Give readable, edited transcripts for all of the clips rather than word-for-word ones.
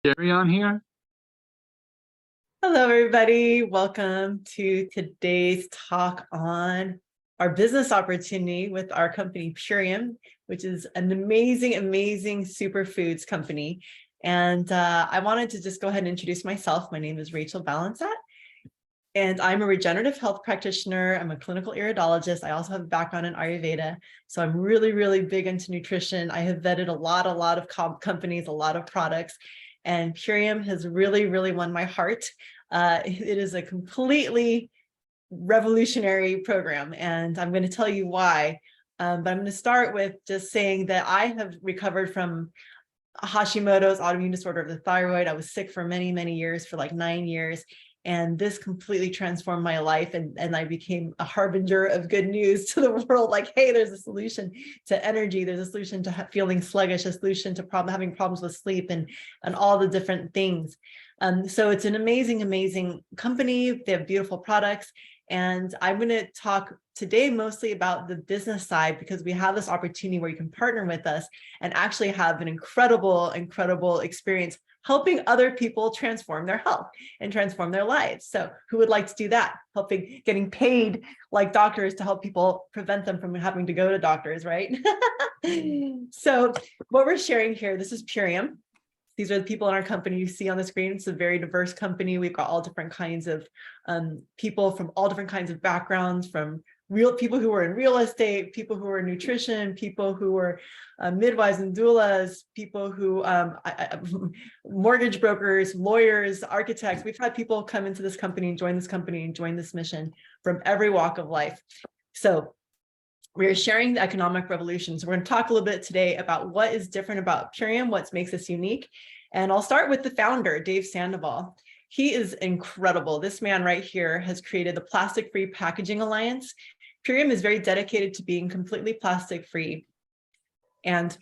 Carry on here. Hello, everybody. Welcome to today's talk on our business opportunity with our company Purium, which is an amazing, amazing superfoods company. And I wanted to just go ahead and introduce myself. My name is Rachel Balancet, and I'm a regenerative health practitioner. I'm a clinical iridologist. I also have a background in Ayurveda. So I'm really, really big into nutrition. I have vetted a lot of companies, a lot of products. And Purium has really, really won my heart. It is a completely revolutionary program, and I'm going to tell you why. But I'm going to start with just saying that I have recovered from Hashimoto's autoimmune disorder of the thyroid. I was sick for many, many years, for like 9 years. And this completely transformed my life. And I became a harbinger of good news to the world. Like, hey, there's a solution to energy. There's a solution to feeling sluggish, a solution to having problems with sleep and all the different things. So it's an amazing, amazing company. They have beautiful products. And I'm going to talk today mostly about the business side, because we have this opportunity where you can partner with us and actually have an incredible, incredible experience helping other people transform their health and transform their lives. So who would like to do that? Getting paid like doctors to help people prevent them from having to go to doctors, right? So what we're sharing here, this is Purium. These are the people in our company you see on the screen. It's a very diverse company. We've got all different kinds of people from all different kinds of backgrounds, from real people who are in real estate, people who are in nutrition, people who are midwives and doulas, people who mortgage brokers, lawyers, architects. We've had people come into this company and join this mission from every walk of life. So we are sharing the economic revolution. So we're going to talk a little bit today about what is different about Purium, what makes us unique. And I'll start with the founder, Dave Sandoval. He is incredible. This man right here has created the Plastic Free Packaging Alliance. Purium is very dedicated to being completely plastic free. And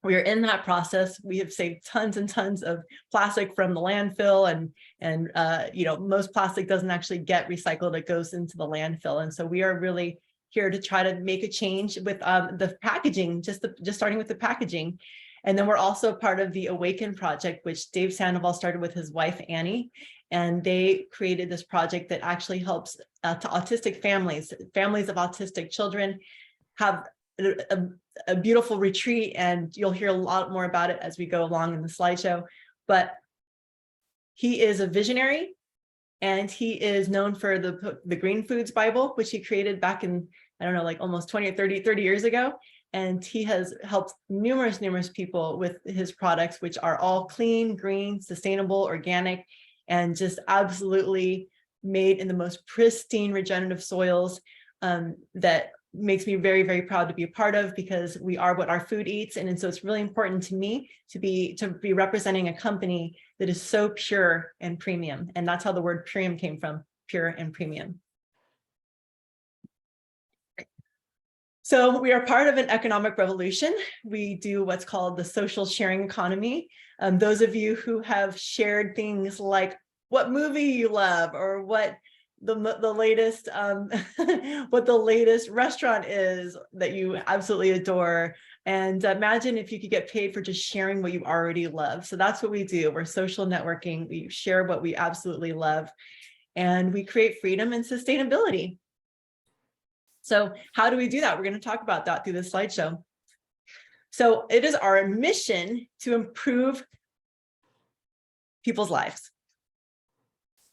we are in that process. We have saved tons and tons of plastic from the landfill, and most plastic doesn't actually get recycled. It goes into the landfill. And so we are really here to try to make a change with the packaging, just starting with the packaging. And then we're also part of the Awaken project, which Dave Sandoval started with his wife, Annie. And they created this project that actually helps to autistic families of autistic children have a beautiful retreat. And you'll hear a lot more about it as we go along in the slideshow. But he is a visionary, and he is known for the Green Foods Bible, which he created back in, I don't know, like almost 20 or 30 years ago. And he has helped numerous people with his products, which are all clean, green, sustainable, organic, and just absolutely made in the most pristine regenerative soils that makes me very, very proud to be a part of, because we are what our food eats. And so it's really important to me to be representing a company that is so pure and premium. And that's how the word Purium came from, pure and premium. So we are part of an economic revolution. We do what's called the social sharing economy. Those of you who have shared things like what movie you love, or what the latest what the latest restaurant is that you absolutely adore. And imagine if you could get paid for just sharing what you already love. So that's what we do. We're social networking. We share what we absolutely love, and we create freedom and sustainability. So how do we do that? We're going to talk about that through this slideshow. So it is our mission to improve people's lives.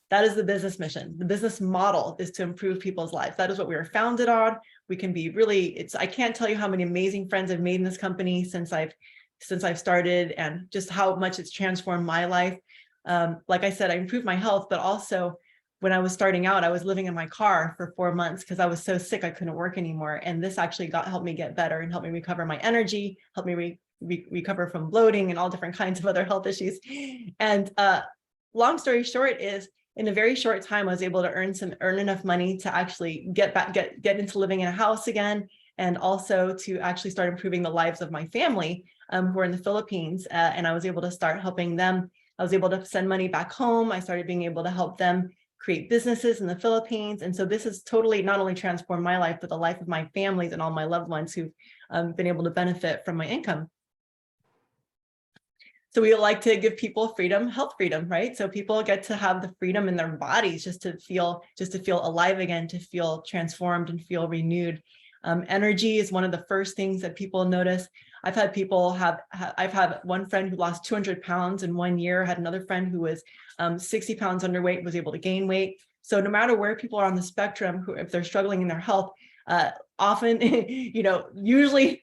That is the business mission. The business model is to improve people's lives. That is what we were founded on. We can be really, I can't tell you how many amazing friends I've made in this company since I've started, and just how much it's transformed my life. Like I said, I improved my health, but also when I was starting out, I was living in my car for 4 months because I was so sick I couldn't work anymore. And this actually helped me get better and helped me recover my energy, helped me recover from bloating and all different kinds of other health issues. And long story short is, in a very short time, I was able to earn enough money to actually get into living in a house again, and also to actually start improving the lives of my family who are in the Philippines. And I was able to start helping them. I was able to send money back home. I started being able to help them create businesses in the Philippines. And so this has totally not only transformed my life, but the life of my families and all my loved ones who've been able to benefit from my income. So we like to give people freedom, health freedom, right? So people get to have the freedom in their bodies just to feel alive again, to feel transformed and feel renewed. Energy is one of the first things that people notice. I've had people I've had one friend who lost 200 pounds in 1 year, had another friend who was 60 pounds underweight, was able to gain weight. So no matter where people are on the spectrum, if they're struggling in their health, often, usually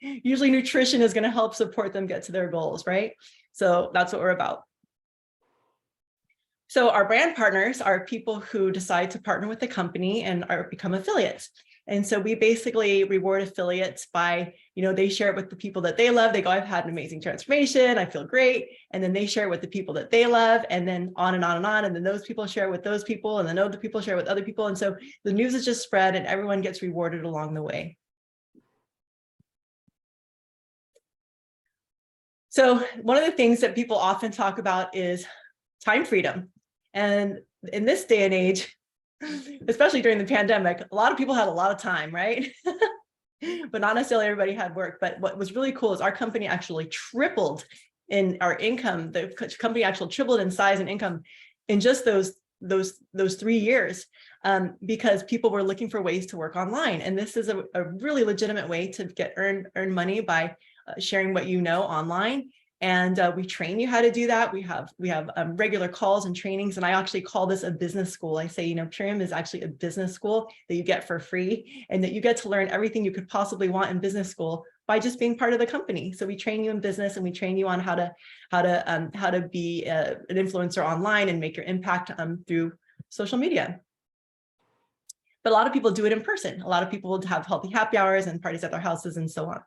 nutrition is going to help support them get to their goals, right? So that's what we're about. So our brand partners are people who decide to partner with the company and become affiliates. And so we basically reward affiliates by, they share it with the people that they love. They go, I've had an amazing transformation. I feel great. And then they share it with the people that they love, and then on and on and on. And then those people share it with those people, and then other people share it with other people. And so the news is just spread and everyone gets rewarded along the way. So one of the things that people often talk about is time freedom. And in this day and age, especially during the pandemic, a lot of people had a lot of time, right? But not necessarily everybody had work. But what was really cool is our company actually tripled in our income. The company actually tripled in size and income in just those 3 years, because people were looking for ways to work online. And this is a really legitimate way to earn money by sharing what you know online. And we train you how to do that. We have regular calls and trainings, and I actually call this a business school. I say, Purium is actually a business school that you get for free, and that you get to learn everything you could possibly want in business school by just being part of the company. So we train you in business, and we train you on how to be an influencer online and make your impact through social media. But a lot of people do it in person. A lot of people will have healthy happy hours and parties at their houses and so on.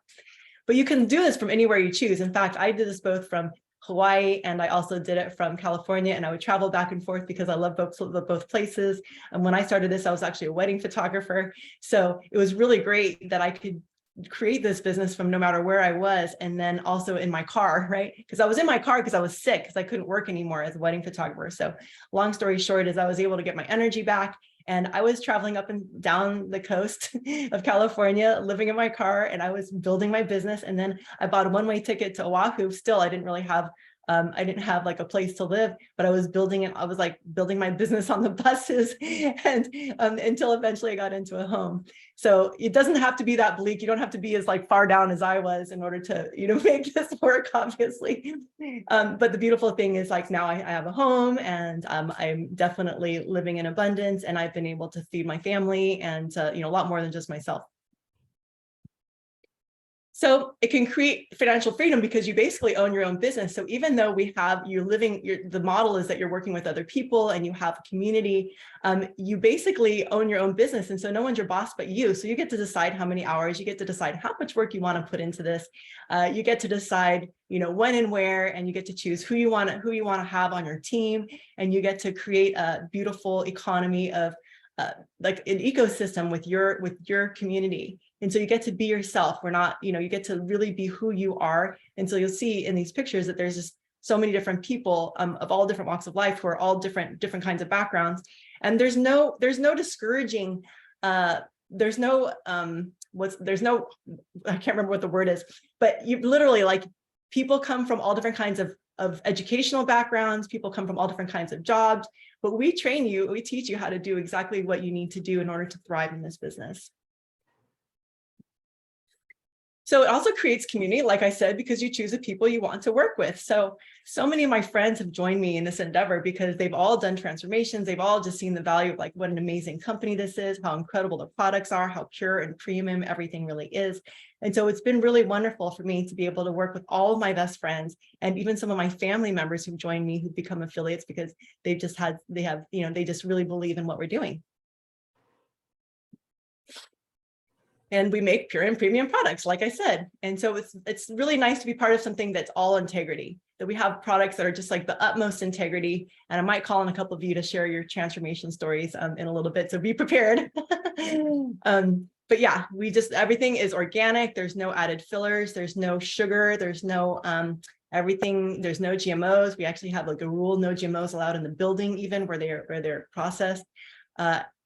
But you can do this from anywhere you choose. In fact, I did this both from Hawaii, and I also did it from California, and I would travel back and forth because I love both places. And when I started this, I was actually a wedding photographer. So it was really great that I could create this business from no matter where I was, and then also in my car, right? Because I was in my car because I was sick, because I couldn't work anymore as a wedding photographer. So long story short is I was able to get my energy back. And I was traveling up and down the coast of California, living in my car, and I was building my business. And then I bought a one-way ticket to Oahu. Still, I didn't really have, I didn't have like a place to live, but I was building it. I was like building my business on the buses, and until eventually I got into a home. So it doesn't have to be that bleak. You don't have to be as like far down as I was in order to, make this work, obviously. But the beautiful thing is, like, now I have a home, and I'm definitely living in abundance, and I've been able to feed my family and, a lot more than just myself. So it can create financial freedom because you basically own your own business. So even though the model is that you're working with other people and you have a community, you basically own your own business. And so no one's your boss but you. So you get to decide how many hours, you get to decide how much work you want to put into this. You get to decide, when and where, and you get to choose who you want to have on your team. And you get to create a beautiful economy of like an ecosystem with your community. And so you get to be yourself. We're not, you get to really be who you are. And so you'll see in these pictures that there's just so many different people of all different walks of life who are all different kinds of backgrounds. And there's no discouraging, there's no, I can't remember what the word is, but you literally, like, people come from all different kinds of educational backgrounds. People come from all different kinds of jobs, but we train you, we teach you how to do exactly what you need to do in order to thrive in this business. So it also creates community, like I said, because you choose the people you want to work with. So many of my friends have joined me in this endeavor because they've all done transformations. They've all just seen the value of, like, what an amazing company this is, how incredible the products are, how pure and premium everything really is. And so it's been really wonderful for me to be able to work with all of my best friends, and even some of my family members who've joined me, who've become affiliates because they just really believe in what we're doing. And we make pure and premium products, like I said. And so it's really nice to be part of something that's all integrity, that we have products that are just like the utmost integrity. And I might call on a couple of you to share your transformation stories in a little bit, so be prepared. But yeah, everything is organic. There's no added fillers. There's no sugar. There's no there's no GMOs. We actually have like a rule, no GMOs allowed in the building, even where they're processed.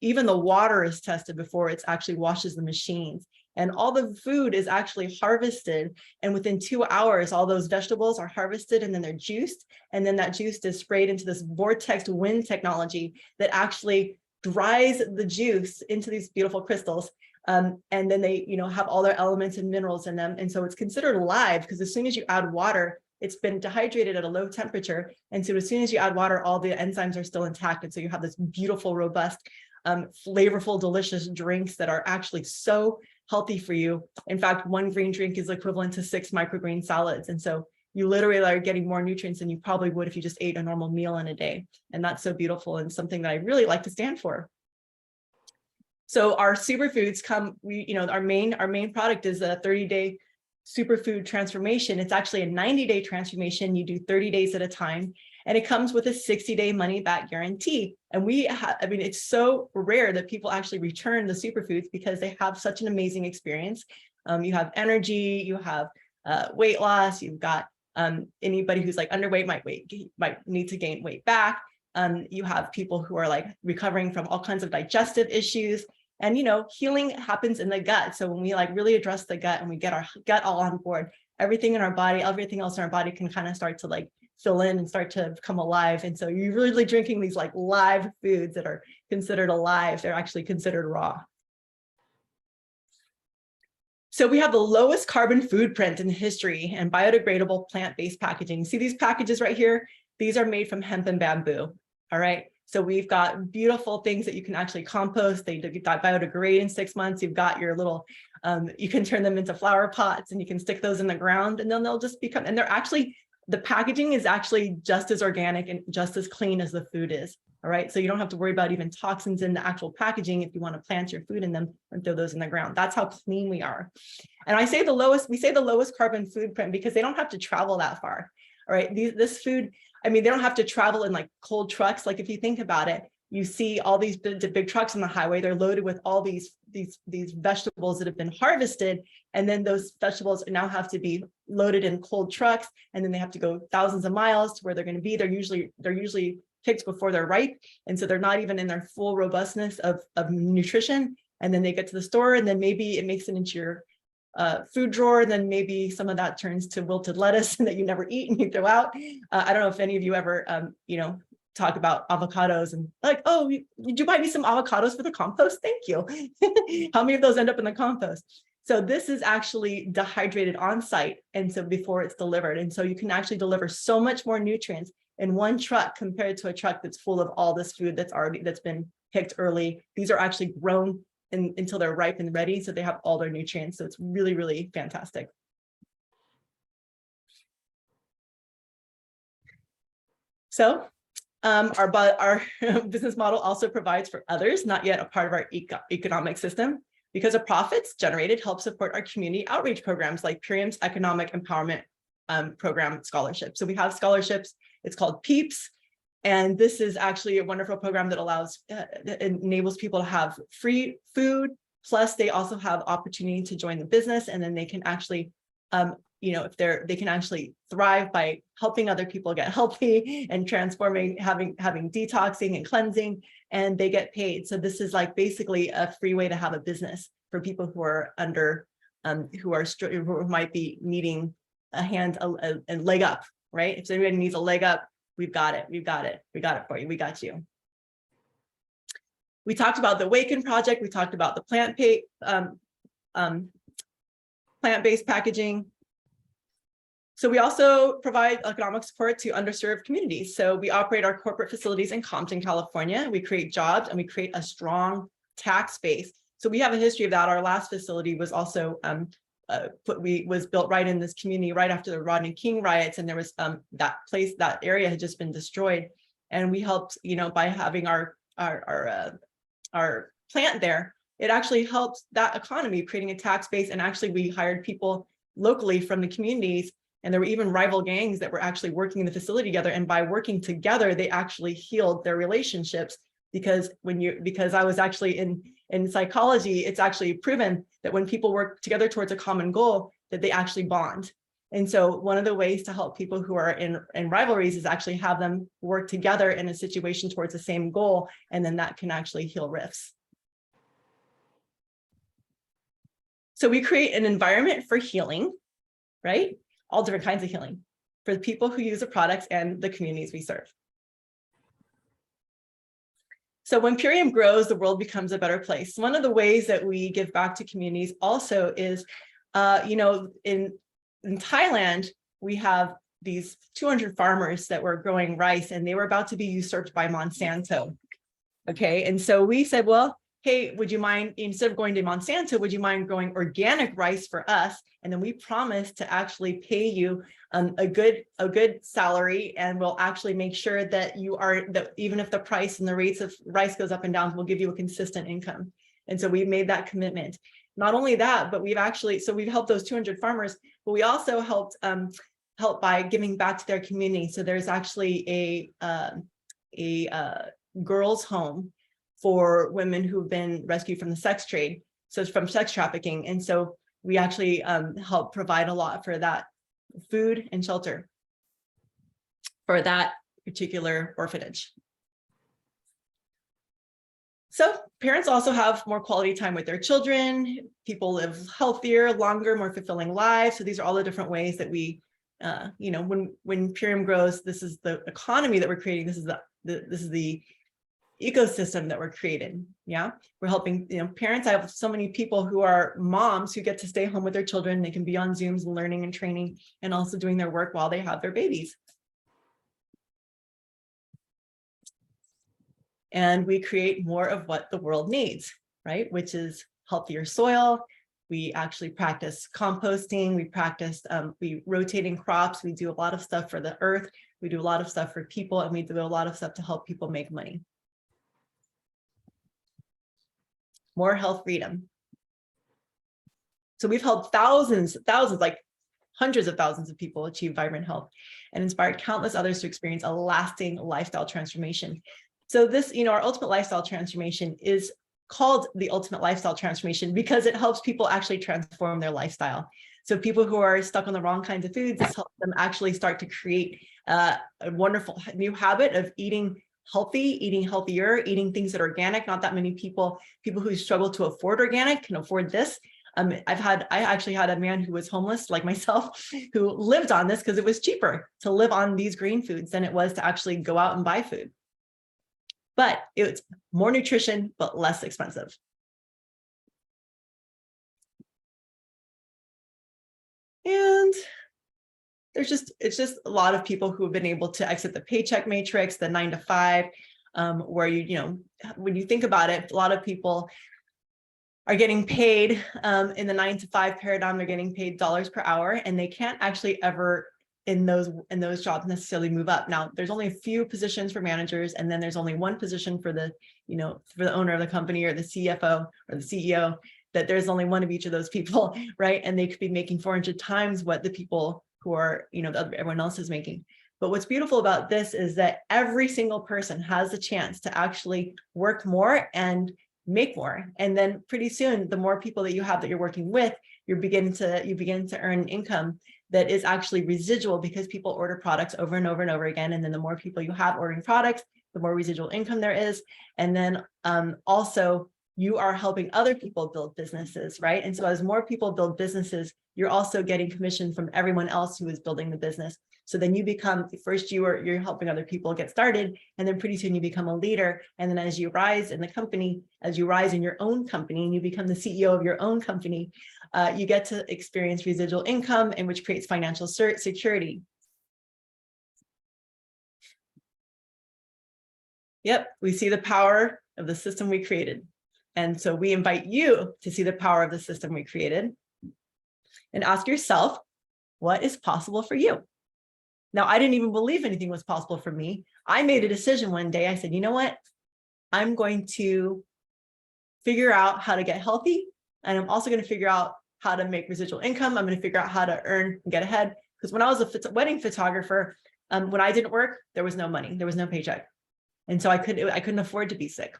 Even the water is tested before it actually washes the machines. And all the food is actually harvested. And within 2 hours, all those vegetables are harvested and then they're juiced. And then that juice is sprayed into this vortex wind technology that actually dries the juice into these beautiful crystals. And then they, have all their elements and minerals in them. And so it's considered live because as soon as you add water, it's been dehydrated at a low temperature. And so as soon as you add water, all the enzymes are still intact. And so you have this beautiful, robust, flavorful, delicious drinks that are actually so healthy for you. In fact, one green drink is equivalent to 6 microgreen salads. And so you literally are getting more nutrients than you probably would if you just ate a normal meal in a day. And that's so beautiful and something that I really like to stand for. So our superfoods come, our main product is a 30-day superfood transformation. It's actually a 90-day transformation. You do 30 days at a time, and it comes with a 60-day money back guarantee. And it's so rare that people actually return the superfoods because they have such an amazing experience. You have energy, you have weight loss, you've got anybody who's like underweight might need to gain weight back. You have people who are like recovering from all kinds of digestive issues. And, healing happens in the gut. So when we like really address the gut and we get our gut all on board, everything in our body, everything else in our body can kind of start to like fill in and start to come alive. And so you're really drinking these like live foods that are considered alive. They're actually considered raw. So we have the lowest carbon food print in history and biodegradable plant-based packaging. See these packages right here? These are made from hemp and bamboo. All right. So we've got beautiful things that you can actually compost. They biodegrade in 6 months. You've got your little, you can turn them into flower pots and you can stick those in the ground and then they'll just become, and they're actually, the packaging is actually just as organic and just as clean as the food is. All right. So you don't have to worry about even toxins in the actual packaging if you want to plant your food in them and throw those in the ground. That's how clean we are. And we say the lowest carbon food print because they don't have to travel that far. All right. This food, they don't have to travel in like cold trucks. Like if you think about it, you see all these big trucks on the highway, they're loaded with all these vegetables that have been harvested. And then those vegetables now have to be loaded in cold trucks. And then they have to go thousands of miles to where they're going to be. They're usually picked before they're ripe. And so they're not even in their full robustness of nutrition. And then they get to the store and then maybe it makes it into your food drawer, and then maybe some of that turns to wilted lettuce that you never eat and you throw out. I don't know if any of you ever, talk about avocados and like, oh, did you buy me some avocados for the compost? Thank you. How many of those end up in the compost? So this is actually dehydrated on site. And so before it's delivered. And so you can actually deliver so much more nutrients in one truck compared to a truck that's full of all this food that's been picked early. These are actually grown until they're ripe and ready. So they have all their nutrients. So it's really, really fantastic. So our business model also provides for others, not yet a part of our economic system, because the profits generated help support our community outreach programs like Purium's Economic Empowerment Program scholarship. So we have scholarships. It's called PEEPS. And this is actually a wonderful program that allows, enables people to have free food. Plus, they also have opportunity to join the business, and then they can actually, they can actually thrive by helping other people get healthy and transforming, having detoxing and cleansing, and they get paid. So this is like basically a free way to have a business for people who are who might be needing a hand, a leg up, right? If anybody needs a leg up, we've got it. We got it for you. We got you. We talked about the Awaken project. We talked about the plant-based packaging. So we also provide economic support to underserved communities. So we operate our corporate facilities in Compton, California. We create jobs and we create a strong tax base. So we have a history of that. Our last facility was also was built right in this community right after the Rodney King riots, and there was that area had just been destroyed, and we helped, by having our plant there, it actually helped that economy, creating a tax base. And actually we hired people locally from the communities, and there were even rival gangs that were actually working in the facility together, and by working together they actually healed their relationships. Because I was actually in psychology, it's actually proven that when people work together towards a common goal, that they actually bond. And so one of the ways to help people who are in rivalries is actually have them work together in a situation towards the same goal, and then that can actually heal rifts. So we create an environment for healing, right? All different kinds of healing for the people who use the products and the communities we serve. So when Purium grows, the world becomes a better place. One of the ways that we give back to communities also is, in Thailand, we have these 200 farmers that were growing rice, and they were about to be usurped by Monsanto. Okay, and so we said, well, hey, would you mind, instead of going to Monsanto, would you mind growing organic rice for us? And then we promised to actually pay you a good salary, and we'll actually make sure that that even if the price and the rates of rice goes up and down, we'll give you a consistent income. And so we made that commitment. Not only that, but we've helped those 200 farmers, but we also helped by giving back to their community. So there's actually a girls' home for women who've been rescued from the sex trade, so it's from sex trafficking. And so we actually help provide a lot for that, food and shelter for that particular orphanage. So parents also have more quality time with their children. People live healthier, longer, more fulfilling lives. So these are all the different ways that we, when Purium grows, this is the economy that we're creating. This is the ecosystem that we're creating. Yeah, we're helping, parents. I have so many people who are moms who get to stay home with their children. They can be on Zooms and learning and training and also doing their work while they have their babies. And we create more of what the world needs, right? Which is healthier soil. We actually practice composting. We practice we rotating crops. We do a lot of stuff for the earth. We do a lot of stuff for people, and we do a lot of stuff to help people make money. More health freedom. So we've helped thousands, like hundreds of thousands of people achieve vibrant health and inspired countless others to experience a lasting lifestyle transformation. So this, our ultimate lifestyle transformation is called the ultimate lifestyle transformation because it helps people actually transform their lifestyle. So people who are stuck on the wrong kinds of foods, this helps them actually start to create a wonderful new habit of eating healthy, eating healthier, eating things that are organic. Not that many people who struggle to afford organic can afford this. I actually had a man who was homeless like myself who lived on this because it was cheaper to live on these green foods than it was to actually go out and buy food. But it's more nutrition, but less expensive. And it's just a lot of people who have been able to exit the paycheck matrix, the 9 to 5, where when you think about it, a lot of people are getting paid in the 9 to 5 paradigm. They're getting paid dollars per hour, and they can't actually ever in those jobs necessarily move up. Now, there's only a few positions for managers, and then there's only one position for the for the owner of the company or the CFO or the CEO. That there's only one of each of those people, right? And they could be making 400 times what the people who are, everyone else is making. But what's beautiful about this is that every single person has a chance to actually work more and make more. And then pretty soon, the more people that you have that you're working with, you begin to earn income that is actually residual because people order products over and over and over again. And then the more people you have ordering products, the more residual income there is. And then also you are helping other people build businesses, right? And so as more people build businesses, you're also getting commission from everyone else who is building the business. So then you become, first you're helping other people get started, and then pretty soon you become a leader. And then as you rise in the company, as you rise in your own company and you become the CEO of your own company, you get to experience residual income, and which creates financial security. Yep, we see the power of the system we created. And so we invite you to see the power of the system we created and ask yourself, what is possible for you? Now, I didn't even believe anything was possible for me. I made a decision one day. I said, you know what? I'm going to figure out how to get healthy. And I'm also going to figure out how to make residual income. I'm going to figure out how to earn and get ahead. Because when I was a wedding photographer, when I didn't work, there was no money. There was no paycheck. And so I couldn't afford to be sick.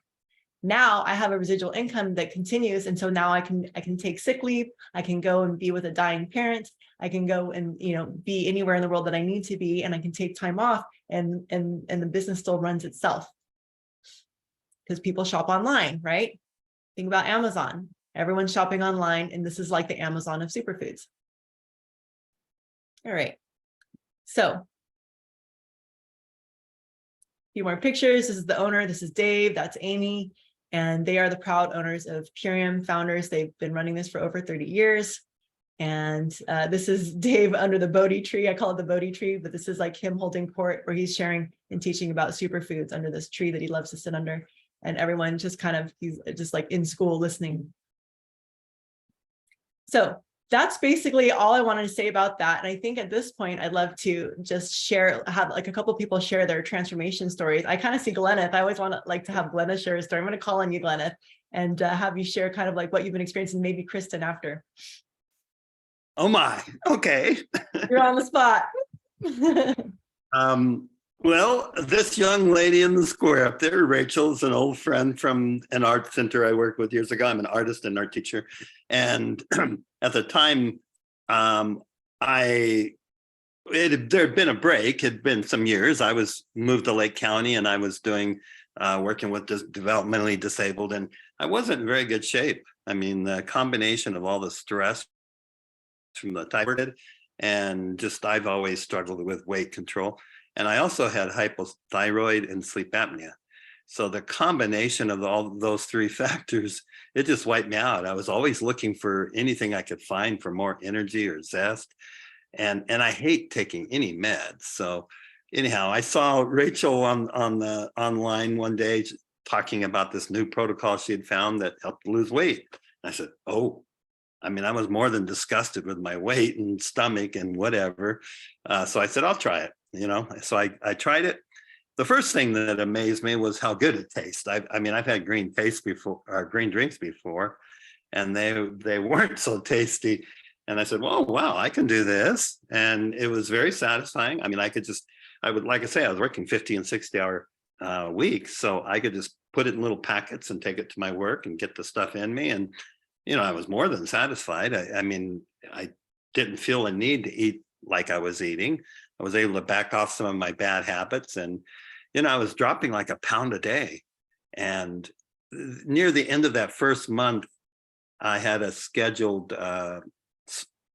Now I have a residual income that continues. And so now I can take sick leave. I can go and be with a dying parent. I can go and, be anywhere in the world that I need to be, and I can take time off, and the business still runs itself because people shop online, right? Think about Amazon. Everyone's shopping online, and this is like the Amazon of superfoods. All right. So a few more pictures. This is the owner. This is Dave. That's Amy. And they are the proud owners of Purium, founders. They've been running this for over 30 years. And this is Dave under the Bodhi tree. I call it the Bodhi tree, but this is like him holding court where he's sharing and teaching about superfoods under this tree that he loves to sit under. And everyone just kind of, he's just like in school listening. So that's basically all I wanted to say about that. And I think at this point, I'd love to just share, have like a couple of people share their transformation stories. I kind of see Glenneth. I always want to like to have Glenneth share a story. I'm going to call on you, Glenneth, and have you share kind of like what you've been experiencing, maybe Christen after. Oh my, okay. You're on the spot. Well, this young lady in the square up there, Rachel's an old friend from an art center I worked with years ago. I'm an artist and art teacher. And at the time, there had been a break, had been some years. I was moved to Lake County and I was doing, working with developmentally disabled, and I wasn't in very good shape. I mean, the combination of all the stress from the typhoid and just, I've always struggled with weight control. And I also had hypothyroid and sleep apnea. So the combination of all those three factors, it just wiped me out. I was always looking for anything I could find for more energy or zest. And I hate taking any meds. So anyhow, I saw Rachel on the online one day talking about this new protocol she had found that helped lose weight. And I said, oh, I mean, I was more than disgusted with my weight and stomach and whatever. So I said, I'll try it, you know. So I tried it. The first thing that amazed me was how good it tastes. I mean, I've had green paste before, or green drinks before, and they weren't so tasty. And I said, well, wow, I can do this. And it was very satisfying. I mean, I would, like I say, I was working 50 and 60-hour weeks. So I could just put it in little packets and take it to my work and get the stuff in me. And, you know, I was more than satisfied. I mean, I didn't feel a need to eat like I was eating. I was able to back off some of my bad habits. And, you know, I was dropping like a pound a day. And near the end of that first month, I had a scheduled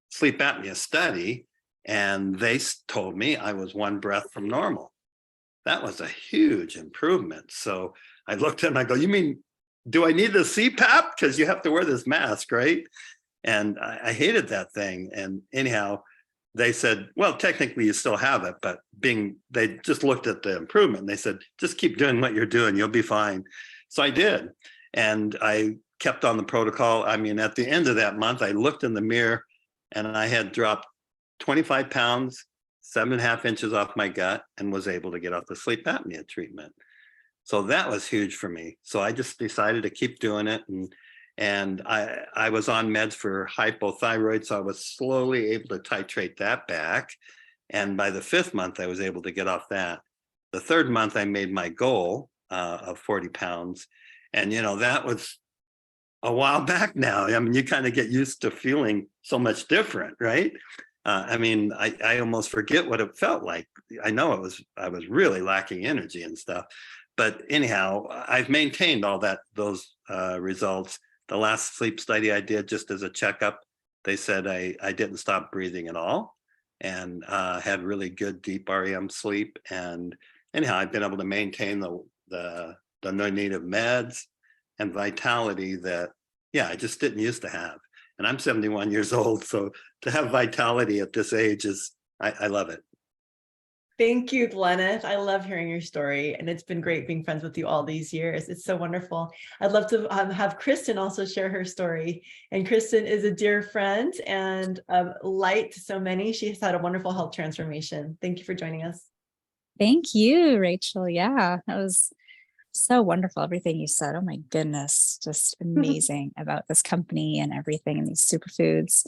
sleep apnea study, and they told me I was one breath from normal. That was a huge improvement. So I looked at them and I go, you mean, do I need the CPAP? Because you have to wear this mask, right? And I hated that thing. And anyhow, they said, well, technically you still have it, but they just looked at the improvement and they said, just keep doing what you're doing, you'll be fine. So I did. And I kept on the protocol. I mean, at the end of that month, I looked in the mirror and I had dropped 25 pounds, 7.5 inches off my gut, and was able to get off the sleep apnea treatment. So that was huge for me. So I just decided to keep doing it. And I was on meds for hypothyroid, so I was slowly able to titrate that back. And by the 5th month, I was able to get off that. The 3rd month, I made my goal of 40 pounds. And, you know, that was a while back now. I mean, you kind of get used to feeling so much different, right? I mean, I almost forget what it felt like. I know I was really lacking energy and stuff. But anyhow, I've maintained all those results. The last sleep study I did, just as a checkup, they said I didn't stop breathing at all, and had really good deep REM sleep. And anyhow, I've been able to maintain the no need of meds and vitality that, yeah, I just didn't used to have. And I'm 71 years old, so to have vitality at this age I love it. Thank you, Glenneth. I love hearing your story, and it's been great being friends with you all these years. It's so wonderful. I'd love to have Christen also share her story. And Christen is a dear friend and light to so many. She has had a wonderful health transformation. Thank you for joining us. Thank you, Rachel. Yeah, that was so wonderful. Everything you said. Oh my goodness, just amazing about this company and everything and these superfoods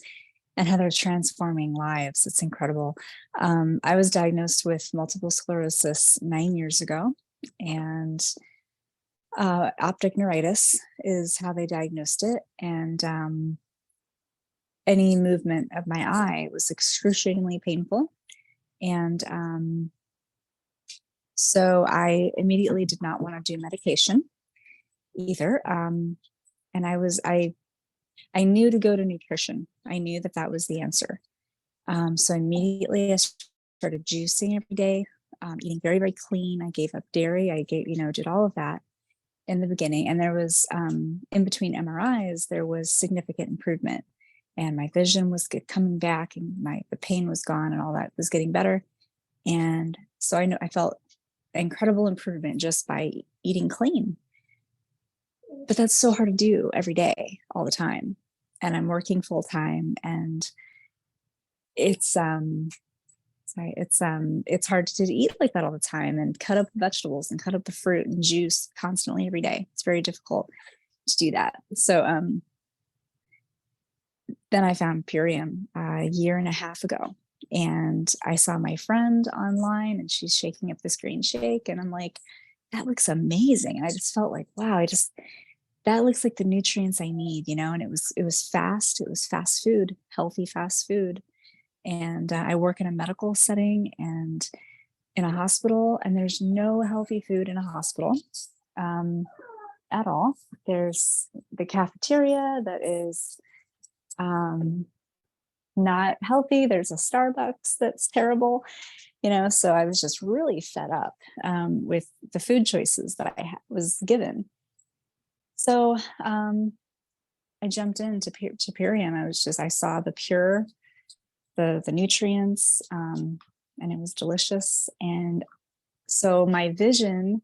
and how they're transforming lives. It's incredible. I was diagnosed with multiple sclerosis 9 years ago, and optic neuritis is how they diagnosed it. And any movement of my eye was excruciatingly painful. And so I immediately did not want to do medication either. And I I knew to go to nutrition. I knew that that was the answer. So immediately I started juicing every day, eating very, very clean. I gave up dairy. I did all of that in the beginning. And there was, in between MRIs, there was significant improvement, and my vision was coming back, and the pain was gone, and all that was getting better. And so I felt incredible improvement just by eating clean. But that's so hard to do every day, all the time. And I'm working full time, and it's hard to eat like that all the time and cut up vegetables and cut up the fruit and juice constantly every day. It's very difficult to do that. So then I found Purium a year and a half ago, and I saw my friend online, and she's shaking up this green shake, and I'm like, that looks amazing. And I just felt like, wow, that looks like the nutrients I need, and it was fast food, healthy fast food. And I work in a medical setting and in a hospital, and there's no healthy food in a hospital at all. There's the cafeteria that is not healthy. There's a Starbucks that's terrible, so I was just really fed up with the food choices that I was given. So I jumped into Purium. I saw the nutrients, and it was delicious. And so my vision,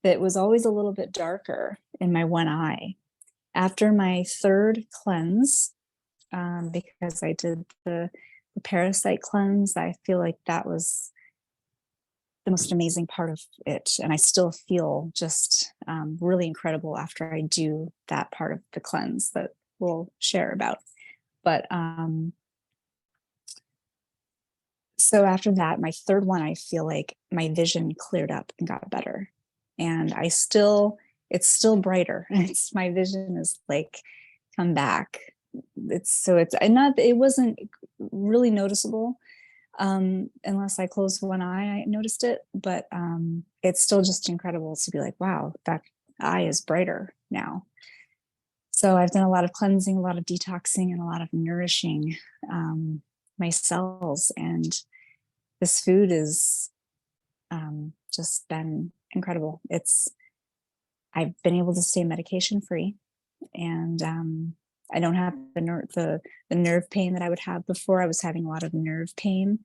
that was always a little bit darker in my one eye, after my third cleanse, because I did the parasite cleanse, I feel like that was the most amazing part of it. And I still feel just really incredible after I do that part of the cleanse that we'll share about. But so after that, my third one, I feel like my vision cleared up and got better. And it's still brighter. My vision is like come back. It wasn't really noticeable unless I closed one eye, I noticed it, but it's still just incredible to be like, wow, that eye is brighter now. So I've done a lot of cleansing, a lot of detoxing, and a lot of nourishing my cells, and this food is just been incredible. I've been able to stay medication free, and I don't have the nerve pain that I would have before. I was having a lot of nerve pain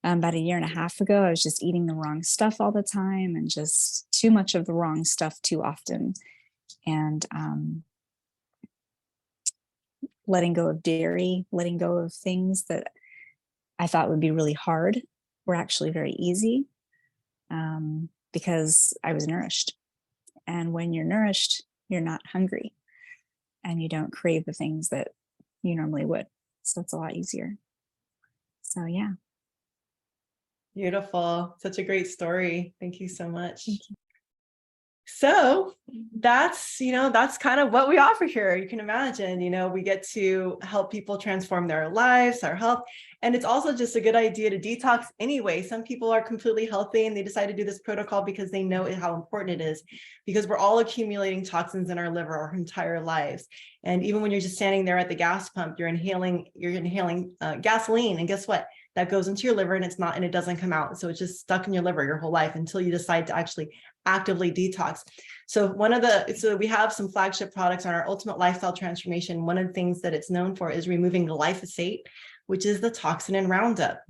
about a year and a half ago. I was just eating the wrong stuff all the time, and just too much of the wrong stuff too often, and letting go of dairy, letting go of things that I thought would be really hard were actually very easy, because I was nourished. And when you're nourished, you're not hungry, and you don't crave the things that you normally would. So it's a lot easier. So yeah. Beautiful. Such a great story. Thank you so much. Thank you. So that's kind of what we offer here. You can imagine, we get to help people transform their lives, our health. And it's also just a good idea to detox anyway. Some people are completely healthy and they decide to do this protocol because they know how important it is, because we're all accumulating toxins in our liver our entire lives. And even when you're just standing there at the gas pump, you're inhaling gasoline. And guess what? That goes into your liver, and it doesn't come out. So it's just stuck in your liver your whole life until you decide to actually actively detox. So we have some flagship products on our Ultimate Lifestyle Transformation. One of the things that it's known for is removing glyphosate, which is the toxin in Roundup.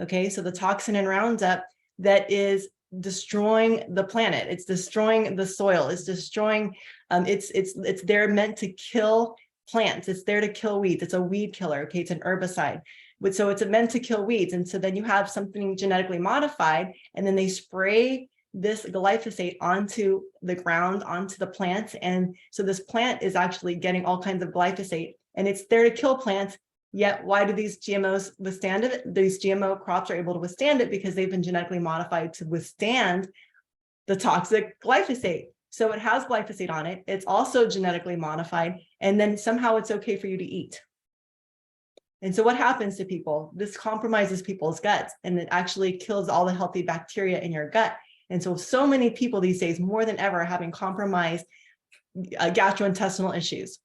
Okay, so the toxin in Roundup that is destroying the planet. It's destroying the soil. It's destroying. It's there meant to kill plants. It's there to kill weeds. It's a weed killer. Okay, it's an herbicide. So it's meant to kill weeds. And so then you have something genetically modified, and then they spray this glyphosate onto the ground, onto the plants. And so this plant is actually getting all kinds of glyphosate, and it's there to kill plants. Yet why do these GMOs withstand it? These GMO crops are able to withstand it because they've been genetically modified to withstand the toxic glyphosate. So it has glyphosate on it. It's also genetically modified. And then somehow it's okay for you to eat. And so what happens to people? This compromises people's guts, and it actually kills all the healthy bacteria in your gut. And so many people these days, more than ever, are having compromised gastrointestinal issues.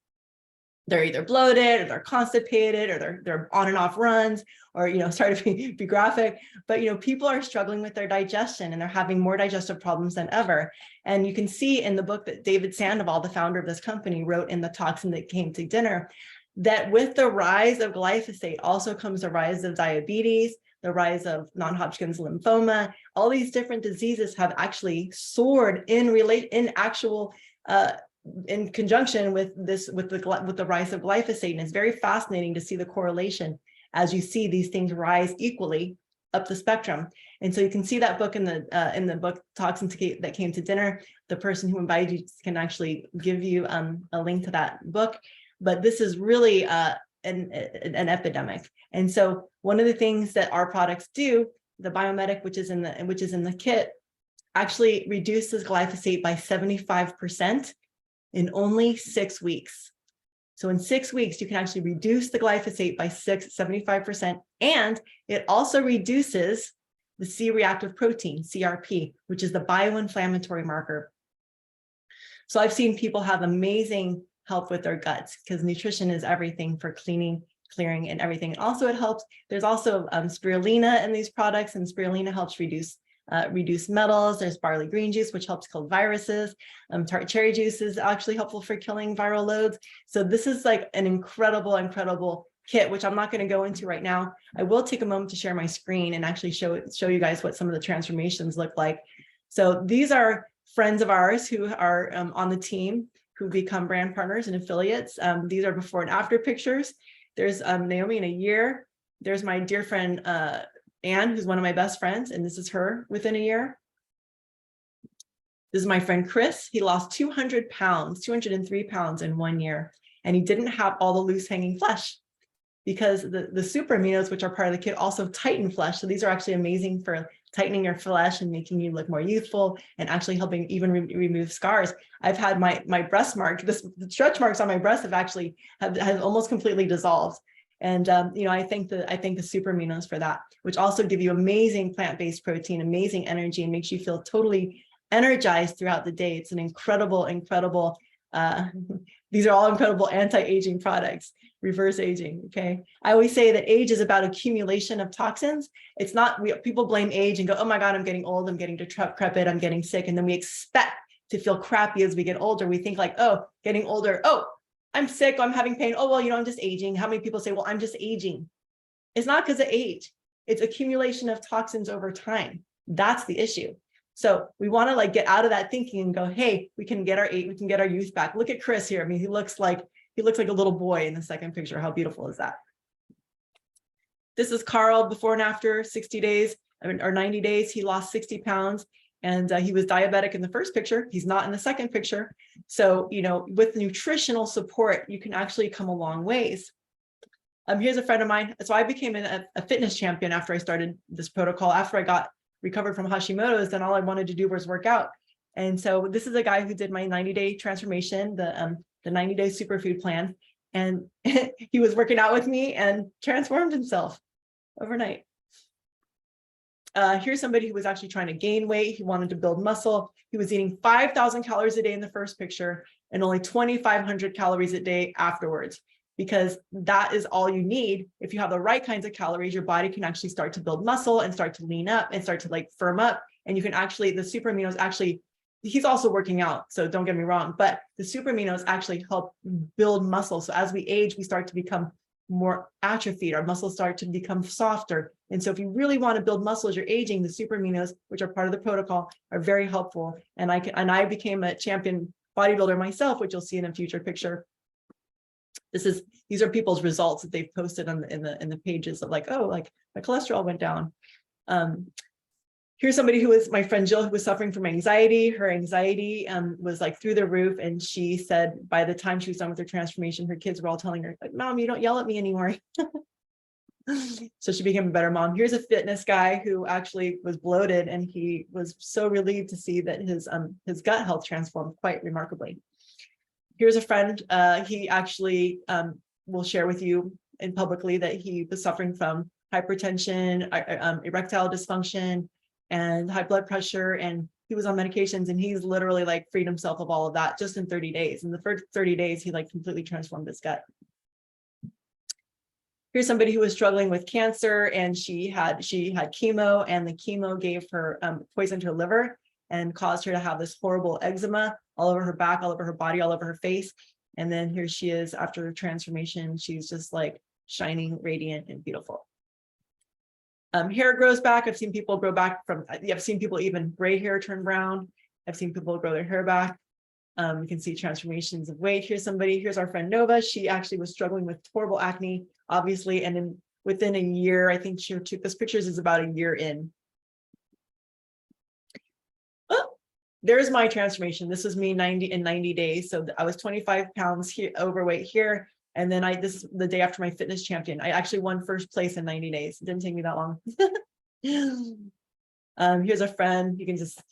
they're either bloated or they're constipated or they're on and off runs, or, sorry to be graphic, but, people are struggling with their digestion and they're having more digestive problems than ever. And you can see in the book that David Sandoval, the founder of this company, wrote in The Toxin That Came to Dinner, that with the rise of glyphosate also comes the rise of diabetes, the rise of non-Hodgkin's lymphoma. All these different diseases have actually soared in conjunction with the rise of glyphosate. And it's very fascinating to see the correlation as you see these things rise equally up the spectrum. And so you can see that book in the book Toxin That Came to Dinner. The person who invited you can actually give you a link to that book. But this is really an epidemic. And so one of the things that our products do, the Biomedic, which is in the kit, actually reduces glyphosate by 75% in only 6 weeks. So in 6 weeks, you can actually reduce the glyphosate by 75%. And it also reduces the C-reactive protein, CRP, which is the bioinflammatory marker. So I've seen people have amazing help with their guts, because nutrition is everything for cleaning, clearing, and everything. And also it helps. There's also spirulina in these products, and spirulina helps reduce metals. There's barley green juice, which helps kill viruses. Tart cherry juice is actually helpful for killing viral loads. So this is like an incredible kit, which I'm not going to go into right now. I will take a moment to share my screen and actually show you guys what some of the transformations look like. So these are friends of ours who are on the team, who become brand partners and affiliates. These are before and after pictures. There's Naomi in a year. There's my dear friend, Anne, who's one of my best friends, and this is her within a year. This is my friend Chris. He lost 200 pounds, 203 pounds in 1 year, and he didn't have all the loose hanging flesh, because the super aminos, which are part of the kit, also tighten flesh. So these are actually amazing for tightening your flesh and making you look more youthful, and actually helping even remove scars. I've had my breast mark, the stretch marks on my breast have almost completely dissolved. And I thank the super aminos for that, which also give you amazing plant-based protein, amazing energy, and makes you feel totally energized throughout the day. It's an incredible these are all incredible anti-aging products. Reverse aging. Okay. I always say that age is about accumulation of toxins. It's not, people blame age and go, oh my God, I'm getting old, I'm getting decrepit, I'm getting sick. And then we expect to feel crappy as we get older. We think like, oh, getting older, oh, I'm sick, I'm having pain. Oh, well, I'm just aging. How many people say, well, I'm just aging? It's not because of age. It's accumulation of toxins over time. That's the issue. So we want to get out of that thinking and go, hey, we can get our youth back. Look at Chris here. I mean, he looks like a little boy in the second picture. How beautiful is that? This is Carl before and after 60 days or 90 days. He lost 60 pounds, and he was diabetic in the first picture. He's not in the second picture. So, with nutritional support, you can actually come a long ways. Here's a friend of mine. So I became a fitness champion after I started this protocol. After I got recovered from Hashimoto's, then all I wanted to do was work out. And so this is a guy who did my 90-day transformation, the 90-day superfood plan. And he was working out with me and transformed himself overnight. Here's somebody who was actually trying to gain weight. He wanted to build muscle. He was eating 5,000 calories a day in the first picture and only 2,500 calories a day afterwards, because that is all you need. If you have the right kinds of calories, your body can actually start to build muscle and start to lean up and start to firm up. And you can actually, the super aminos actually, he's also working out, so don't get me wrong, but the super aminos actually help build muscle. So as we age, we start to become more atrophied. Our muscles start to become softer. And so if you really want to build muscle as you're aging, the super aminos, which are part of the protocol, are very helpful. And I became a champion bodybuilder myself, which you'll see in a future picture. These are people's results that they've posted in the pages of my cholesterol went down. Here's somebody who was my friend Jill, who was suffering from anxiety. Her anxiety was through the roof. And she said by the time she was done with her transformation, her kids were all telling her, Mom, you don't yell at me anymore. So she became a better mom. Here's a fitness guy who actually was bloated, and he was so relieved to see that his gut health transformed quite remarkably. Here's a friend, he actually will share with you publicly that he was suffering from hypertension, erectile dysfunction, and high blood pressure. And he was on medications, and he's literally like freed himself of all of that just in 30 days. In the first 30 days, he like completely transformed his gut. Here's somebody who was struggling with cancer, and she had chemo, and the chemo gave her poisoned her liver and caused her to have this horrible eczema all over her back, all over her body, all over her face. And then here she is after her transformation. She's just like shining, radiant, and beautiful. Hair grows back. I've seen people grow back from, I've seen people even gray hair turn brown. I've seen people grow their hair back. You can see transformations of weight. Here's our friend Nova. She actually was struggling with horrible acne, obviously. And then within a year, I think she took this pictures is about a year in. Oh, there's my transformation. This was me in 90 days. So I was 25 pounds here, overweight here. And then this is the day after my fitness champion. I actually won first place in 90 days. It didn't take me that long. Here's a friend. You can just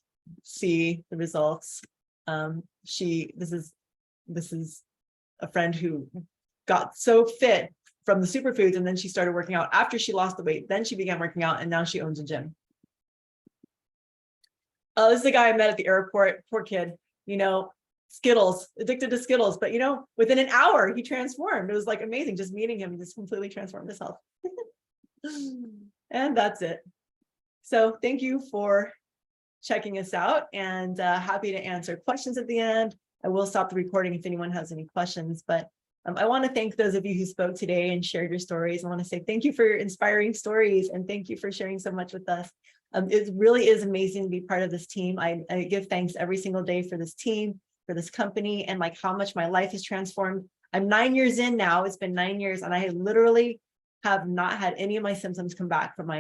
see the results. This is a friend who got so fit from the superfoods, and then she started working out after she lost the weight. Then she began working out, and now she owns a gym. This is the guy I met at the airport. Poor kid, Skittles, addicted to Skittles, but within an hour he transformed. It was like amazing just meeting him. He just completely transformed his health. And that's it. So thank you for checking us out, and happy to answer questions at the end. I will stop the recording if anyone has any questions, but I want to thank those of you who spoke today and shared your stories. I want to say thank you for your inspiring stories, and thank you for sharing so much with us. It really is amazing to be part of this team. I give thanks every single day for this team, for this company, and like how much my life has transformed. I'm 9 years in now. It's been 9 years, and I literally have not had any of my symptoms come back from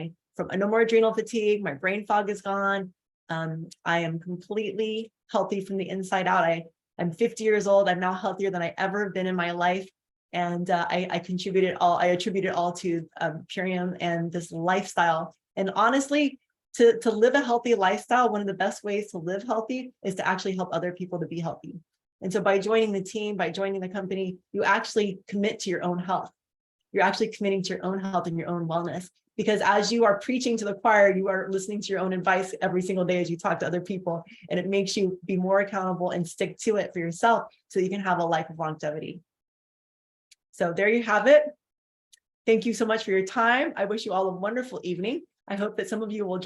no more adrenal fatigue. My brain fog is gone. I am completely healthy from the inside out. I'm 50 years old. I'm now healthier than I ever have been in my life. And I attribute it all to Purium and this lifestyle. And honestly, to live a healthy lifestyle, one of the best ways to live healthy is to actually help other people to be healthy. And so by joining the team, by joining the company, you actually commit to your own health. You're actually committing to your own health and your own wellness. Because as you are preaching to the choir, you are listening to your own advice every single day as you talk to other people. And it makes you be more accountable and stick to it for yourself so you can have a life of longevity. So there you have it. Thank you so much for your time. I wish you all a wonderful evening. I hope that some of you will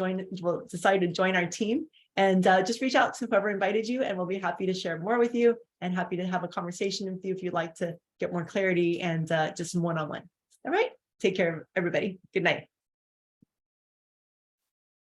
decide to join our team, and just reach out to whoever invited you, and we'll be happy to share more with you and happy to have a conversation with you if you'd like to get more clarity and just one-on-one. All right. Take care, everybody. Good night.